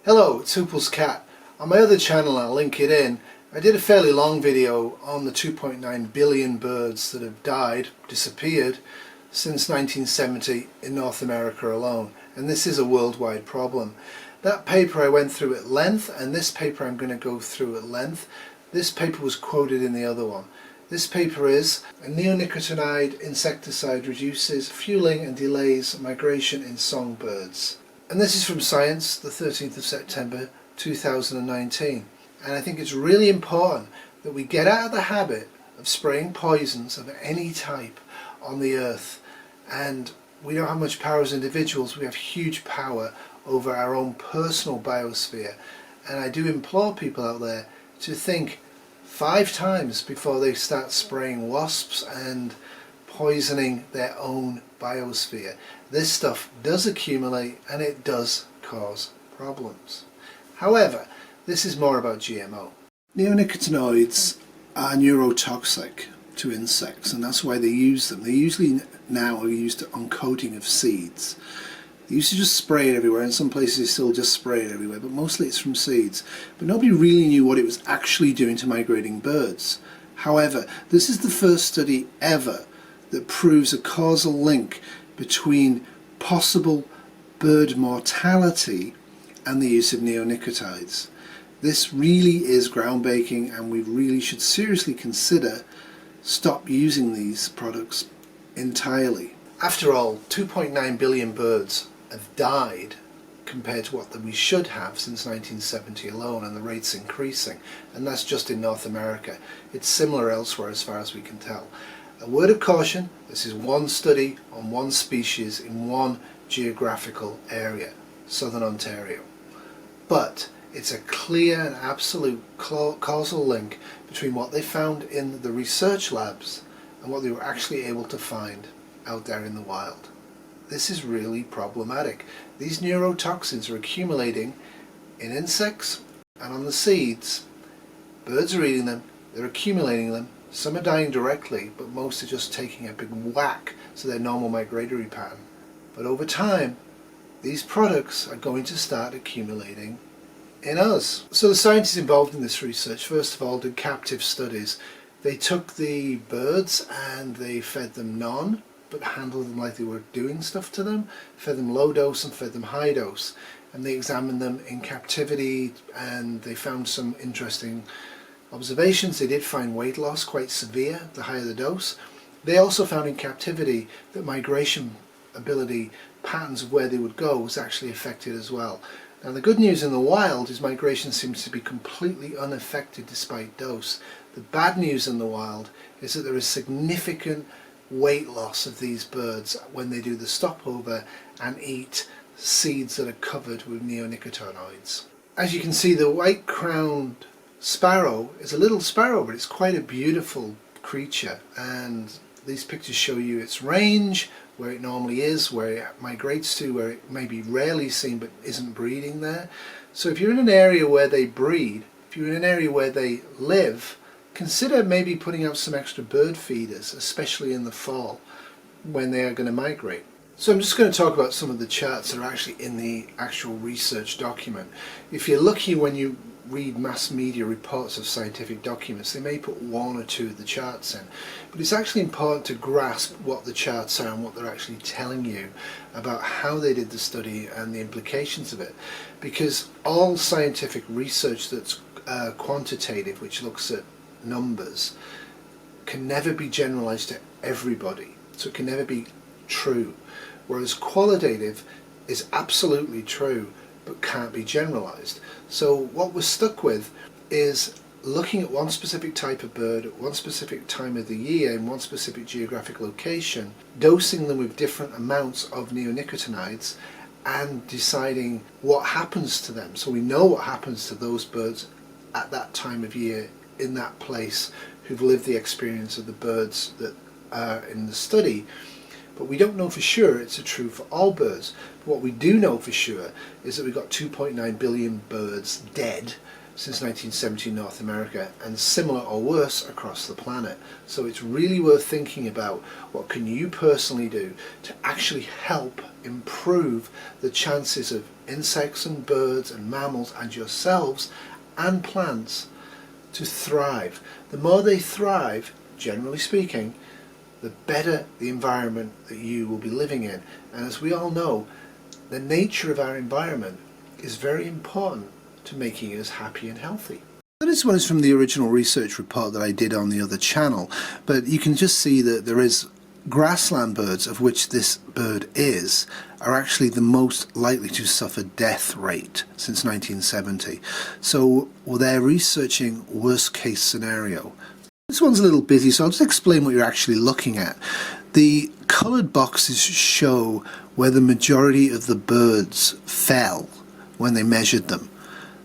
Hello, it's Huples Cat. On my other channel, I'll link it in, I did a fairly long video on the 2.9 billion birds that have died, disappeared, since 1970 in North America alone. And this is a worldwide problem. That paper I went through at length, and this paper I'm going to go through at length. This paper was quoted in the other one. This paper is a neonicotinoid insecticide reduces fueling and delays migration in songbirds. And this is from Science, the 13th of September 2019. And I think it's really important that we get out of the habit of spraying poisons of any type on the earth. And we don't have much power as individuals, we have huge power over our own personal biosphere. And I do implore people out there to think 5 times before they start spraying wasps and poisoning their own biosphere. This stuff does accumulate and it does cause problems. However, this is more about GMO. Neonicotinoids are neurotoxic to insects, and that's why they use them. They usually now are used on coating of seeds. They used to just spray it everywhere. In some places they still just spray it everywhere, but mostly it's from seeds. But nobody really knew what it was actually doing to migrating birds. However, this is the first study ever that proves a causal link between possible bird mortality and the use of neonicotinoids. This really is groundbreaking, and we really should seriously consider stop using these products entirely. After all, 2.9 billion birds have died compared to what we should have since 1970 alone, and the rate's increasing, and that's just in North America. It's similar elsewhere as far as we can tell. A word of caution, this is one study on one species in one geographical area, Southern Ontario. But it's a clear and absolute causal link between what they found in the research labs and what they were actually able to find out there in the wild. This is really problematic. These neurotoxins are accumulating in insects and on the seeds. Birds are eating them, they're accumulating them. Some are dying directly, but most are just taking a big whack to their normal migratory pattern. But over time, these products are going to start accumulating in us. So the scientists involved in this research, first of all, did captive studies. They took the birds and they fed them none, but handled them like they were doing stuff to them, fed them low dose and fed them high dose. And they examined them in captivity, and they found some interesting observations. They did find weight loss quite severe the higher the dose. They also found in captivity that migration ability, patterns of where they would go, was actually affected as well. Now the good news in the wild is migration seems to be completely unaffected despite dose. The bad news in the wild is that there is significant weight loss of these birds when they do the stopover and eat seeds that are covered with neonicotinoids. As you can see, the Whitecrowned Sparrow is a little sparrow, but it's quite a beautiful creature, and these pictures show you its range, where it normally is, where it migrates to, where it may be rarely seen but isn't breeding there. So if you're in an area where they breed, if you're in an area where they live, consider maybe putting out some extra bird feeders, especially in the fall when they are going to migrate. So I'm just going to talk about some of the charts that are actually in the actual research document. If you're lucky when you read mass media reports of scientific documents, they may put 1 or 2 of the charts in, but it's actually important to grasp what the charts are and what they're actually telling you about how they did the study and the implications of it, because all scientific research that's quantitative, which looks at numbers, can never be generalized to everybody, so it can never be true, whereas qualitative is absolutely true but can't be generalized. So what we're stuck with is looking at one specific type of bird at one specific time of the year in one specific geographic location, dosing them with different amounts of neonicotinoids and deciding what happens to them. So we know what happens to those birds at that time of year in that place who've lived the experience of the birds that are in the study. But we don't know for sure it's true for all birds. But what we do know for sure is that we've got 2.9 billion birds dead since 1970 in North America, and similar or worse across the planet. So it's really worth thinking about what can you personally do to actually help improve the chances of insects and birds and mammals and yourselves and plants to thrive. The more they thrive, generally speaking, the better the environment that you will be living in. And as we all know, the nature of our environment is very important to making us happy and healthy. This one is from the original research report that I did on the other channel, but you can just see that there is grassland birds, of which this bird is, are actually the most likely to suffer death rate since 1970. So they're researching worst case scenario. This one's a little busy, so I'll just explain what you're actually looking at. The coloured boxes show where the majority of the birds fell when they measured them.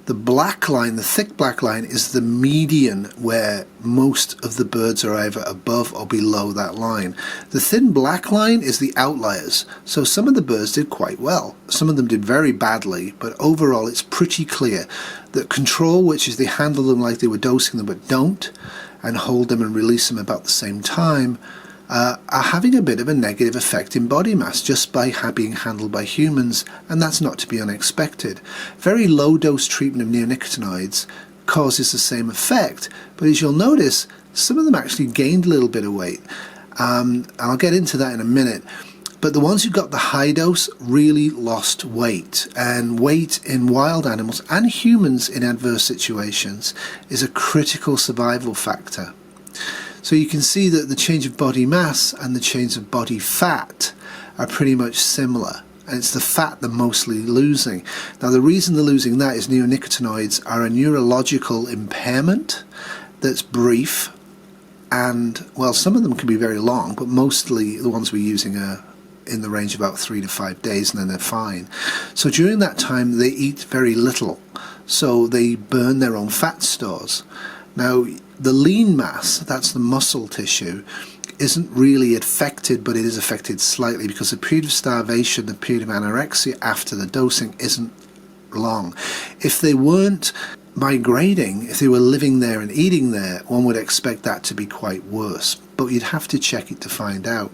The black line, the thick black line, is the median where most of the birds are either above or below that line. The thin black line is the outliers. So some of the birds did quite well. Some of them did very badly, but overall it's pretty clear that control, which is they handle them like they were dosing them but don't, and hold them and release them about the same time, are having a bit of a negative effect in body mass just by being handled by humans, and that's not to be unexpected. Very low dose treatment of neonicotinoids causes the same effect, but as you'll notice, some of them actually gained a little bit of weight. And I'll get into that in a minute. But the ones who got the high dose really lost weight, and weight in wild animals and humans in adverse situations is a critical survival factor. So you can see that the change of body mass and the change of body fat are pretty much similar, and it's the fat they're mostly losing. Now the reason they're losing that is neonicotinoids are a neurological impairment that's brief, and well, some of them can be very long, but mostly the ones we're using are in the range of about 3 to 5 days, and then they're fine. So during that time they eat very little, so they burn their own fat stores. Now the lean mass, that's the muscle tissue, isn't really affected, but it is affected slightly because the period of starvation, the period of anorexia after the dosing isn't long. If they weren't migrating, if they were living there and eating there, one would expect that to be quite worse, but you'd have to check it to find out.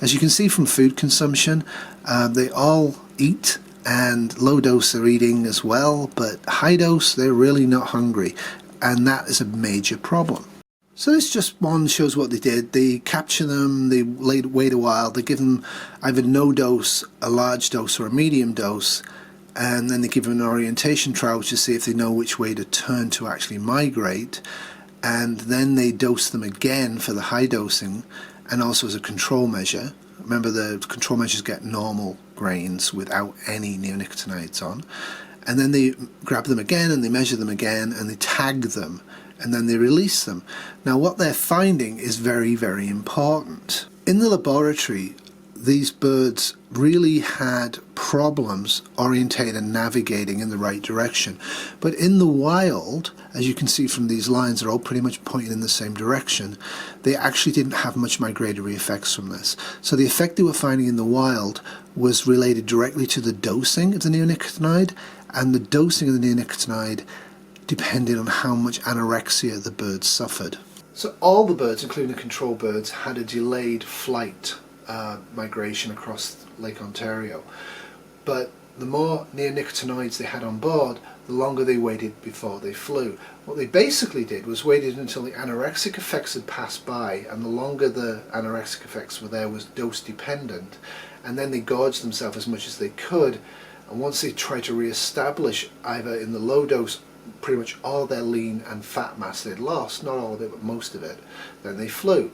As you can see from food consumption, they all eat, and low dose they're eating as well, but high dose they're really not hungry, and that is a major problem. So this just one shows what they did. They capture them, they wait a while, they give them either no dose, a large dose or a medium dose, and then they give them an orientation trial to see if they know which way to turn to actually migrate, and then they dose them again for the high dosing and also as a control measure. Remember, the control measures get normal grains without any neonicotinoids on. And then they grab them again and they measure them again and they tag them and then they release them. Now what they're finding is very, very important. In the laboratory, these birds really had problems orientating and navigating in the right direction. But in the wild, as you can see from these lines, they're all pretty much pointing in the same direction. They actually didn't have much migratory effects from this. So the effect they were finding in the wild was related directly to the dosing of the neonicotinoid, and the dosing of the neonicotinoid depended on how much anorexia the birds suffered. So all the birds, including the control birds, had a delayed flight migration across Lake Ontario. But the more neonicotinoids they had on board, the longer they waited before they flew. What they basically did was waited until the anorexic effects had passed by, and the longer the anorexic effects were there was dose dependent, and then they gorged themselves as much as they could. And once they tried to re-establish either in the low dose pretty much all their lean and fat mass they'd lost, not all of it but most of it, then they flew.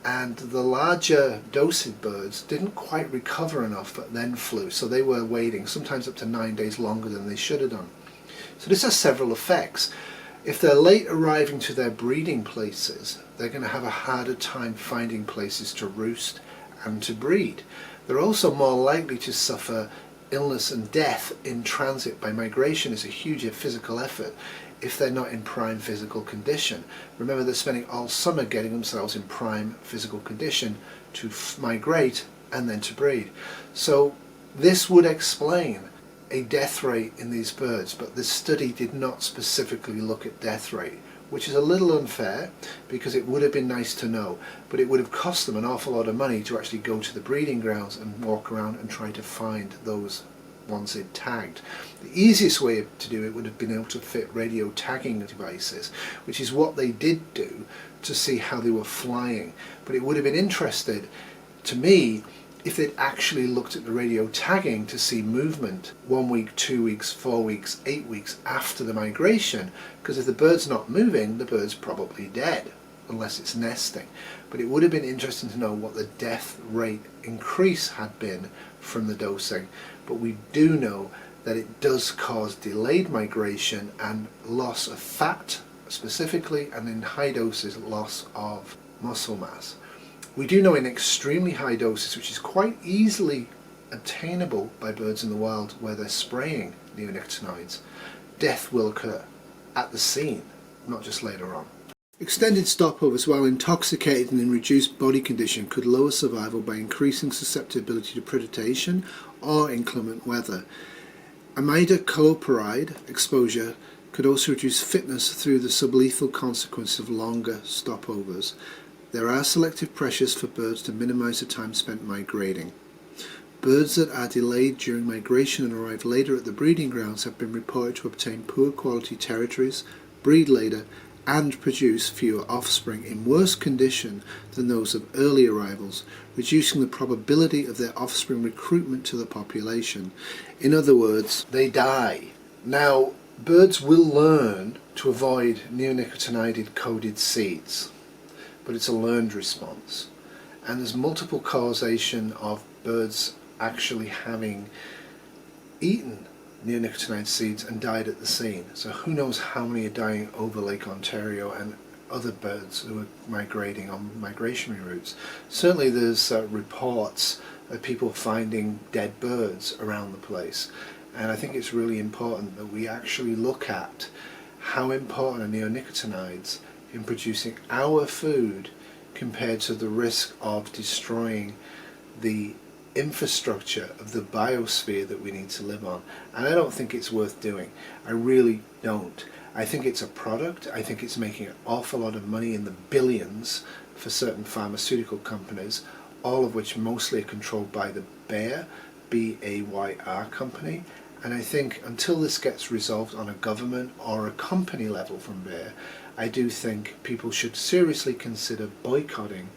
And the larger dosed birds didn't quite recover enough but then flew, so they were waiting sometimes up to 9 days longer than they should have done. So this has several effects. If they're late arriving to their breeding places, they're going to have a harder time finding places to roost and to breed. They're also more likely to suffer illness and death in transit by migration. Is a huge physical effort if they're not in prime physical condition. Remember, they're spending all summer getting themselves in prime physical condition to migrate and then to breed. So this would explain a death rate in these birds, but this study did not specifically look at death rate, which is a little unfair because it would have been nice to know, but it would have cost them an awful lot of money to actually go to the breeding grounds and walk around and try to find those ones it tagged. The easiest way to do it would have been able to fit radio tagging devices, which is what they did do to see how they were flying, but it would have been interesting to me if they'd actually looked at the radio tagging to see movement 1 week, 2 weeks, 4 weeks, 8 weeks after the migration, because if the bird's not moving, the bird's probably dead, unless it's nesting. But it would have been interesting to know what the death rate increase had been from the dosing, but we do know that it does cause delayed migration and loss of fat specifically, and in high doses loss of muscle mass. We do know in extremely high doses, which is quite easily attainable by birds in the wild where they're spraying neonicotinoids, death will occur at the scene, not just later on. Extended stopovers while intoxicated and in reduced body condition could lower survival by increasing susceptibility to predation or inclement weather. Imidacloprid exposure could also reduce fitness through the sublethal consequence of longer stopovers. There are selective pressures for birds to minimize the time spent migrating. Birds that are delayed during migration and arrive later at the breeding grounds have been reported to obtain poor quality territories, breed later, and produce fewer offspring in worse condition than those of early arrivals, reducing the probability of their offspring recruitment to the population. In other words, they die. Now, birds will learn to avoid neonicotinoid-coated seeds, but it's a learned response. And there's multiple causation of birds actually having eaten neonicotinoid seeds and died at the scene. So who knows how many are dying over Lake Ontario and other birds who are migrating on migrationary routes. Certainly there's reports of people finding dead birds around the place. And I think it's really important that we actually look at how important are neonicotinoids in producing our food compared to the risk of destroying the infrastructure of the biosphere that we need to live on. And I don't think it's worth doing. I really don't. I think it's a product. I think it's making an awful lot of money in the billions for certain pharmaceutical companies, all of which mostly are controlled by the Bayer, B-A-Y-R company. And I think until this gets resolved on a government or a company level from Bayer, I do think people should seriously consider boycotting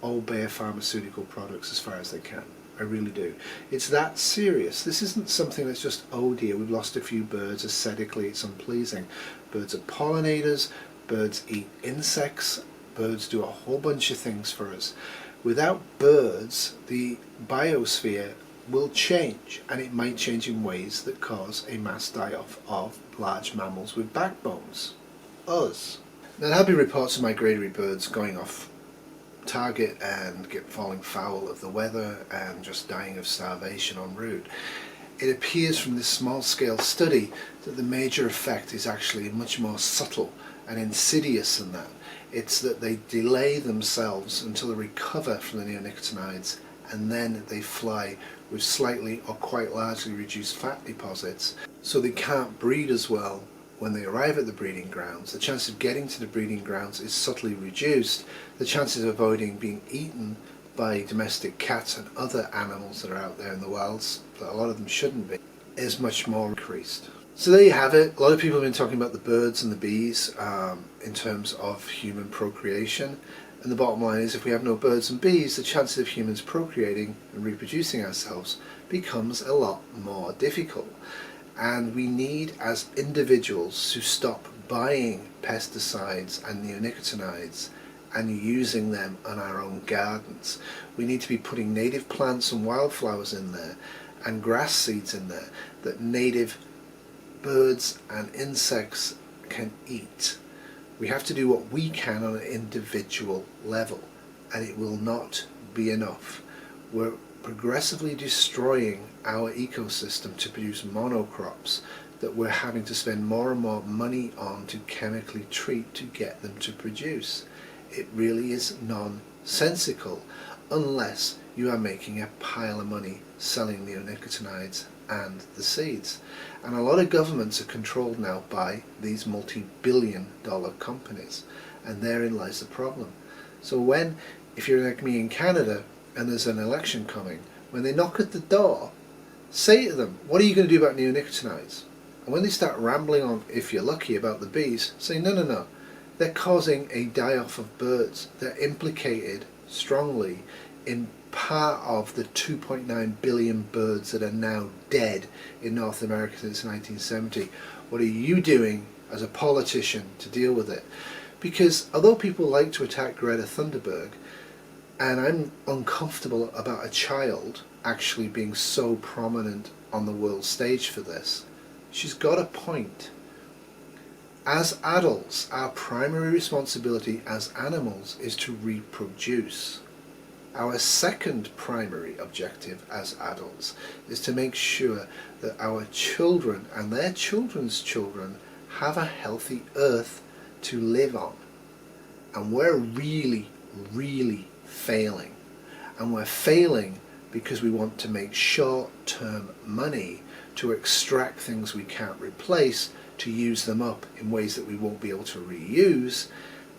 all Bayer pharmaceutical products as far as they can. I really do. It's that serious. This isn't something that's just, oh dear, we've lost a few birds, aesthetically it's unpleasing. Birds are pollinators, birds eat insects, birds do a whole bunch of things for us. Without birds, the biosphere will change, and it might change in ways that cause a mass die-off of large mammals with backbones. Us. Now, there have been reports of migratory birds going off target and falling foul of the weather and just dying of starvation en route. It appears from this small-scale study that the major effect is actually much more subtle and insidious than that. It's that they delay themselves until they recover from the neonicotinoids, and then they fly with slightly or quite largely reduced fat deposits, so they can't breed as well when they arrive at the breeding grounds. The chance of getting to the breeding grounds is subtly reduced. The chances of avoiding being eaten by domestic cats and other animals that are out there in the wilds, that a lot of them shouldn't be, is much more increased. So there you have it. A lot of people have been talking about the birds and the bees in terms of human procreation. And the bottom line is, if we have no birds and bees, the chances of humans procreating and reproducing ourselves becomes a lot more difficult. And we need, as individuals, to stop buying pesticides and neonicotinoids and using them on our own gardens. We need to be putting native plants and wildflowers in there and grass seeds in there that native birds and insects can eat. We have to do what we can on an individual level, and it will not be enough. We're progressively destroying our ecosystem to produce monocrops that we're having to spend more and more money on to chemically treat to get them to produce. It really is nonsensical unless you are making a pile of money selling neonicotinoids and the seeds. And a lot of governments are controlled now by these multi-billion-dollar companies, and therein lies the problem. So if you're like me in Canada and there's an election coming, when they knock at the door, say to them, what are you going to do about neonicotinoids? And when they start rambling on, if you're lucky, about the bees, say no, they're causing a die-off of birds. They're implicated strongly in part of the 2.9 billion birds that are now dead in North America since 1970. What are you doing as a politician to deal with it? Because although people like to attack Greta Thunberg, and I'm uncomfortable about a child actually being so prominent on the world stage for this, she's got a point. As adults, our primary responsibility as animals is to reproduce. Our second primary objective as adults is to make sure that our children and their children's children have a healthy earth to live on. And we're really, really failing. And we're failing because we want to make short-term money to extract things we can't replace, to use them up in ways that we won't be able to reuse,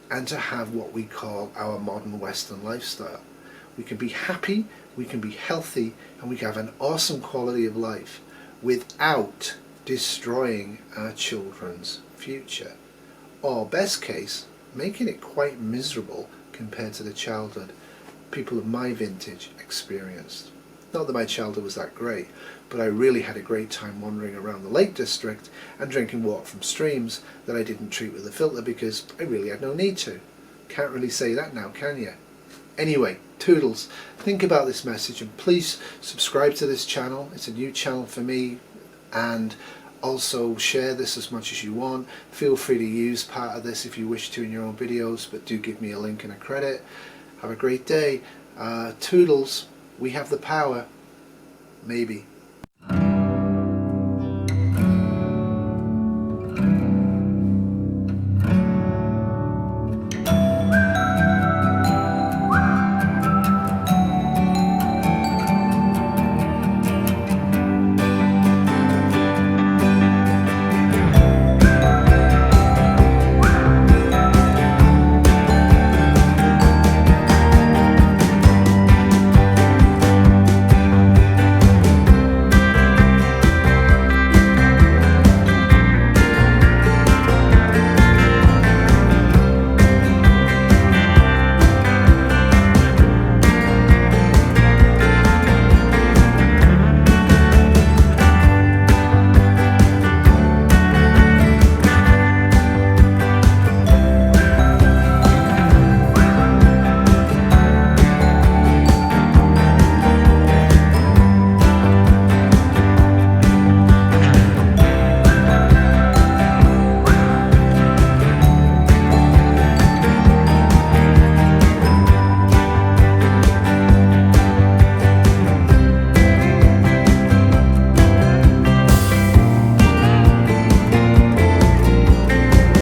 and to have what we call our modern Western lifestyle. We can be happy, we can be healthy, and we can have an awesome quality of life without destroying our children's future. Or best case, making it quite miserable compared to the childhood people of my vintage experienced. Not that my childhood was that great, but I really had a great time wandering around the Lake District and drinking water from streams that I didn't treat with a filter because I really had no need to. Can't really say that now, can you? Anyway, Toodles, think about this message and please subscribe to this channel. It's a new channel for me, and also share this as much as you want. Feel free to use part of this if you wish to in your own videos, but do give me a link and a credit. Have a great day. Toodles, we have the power. Maybe.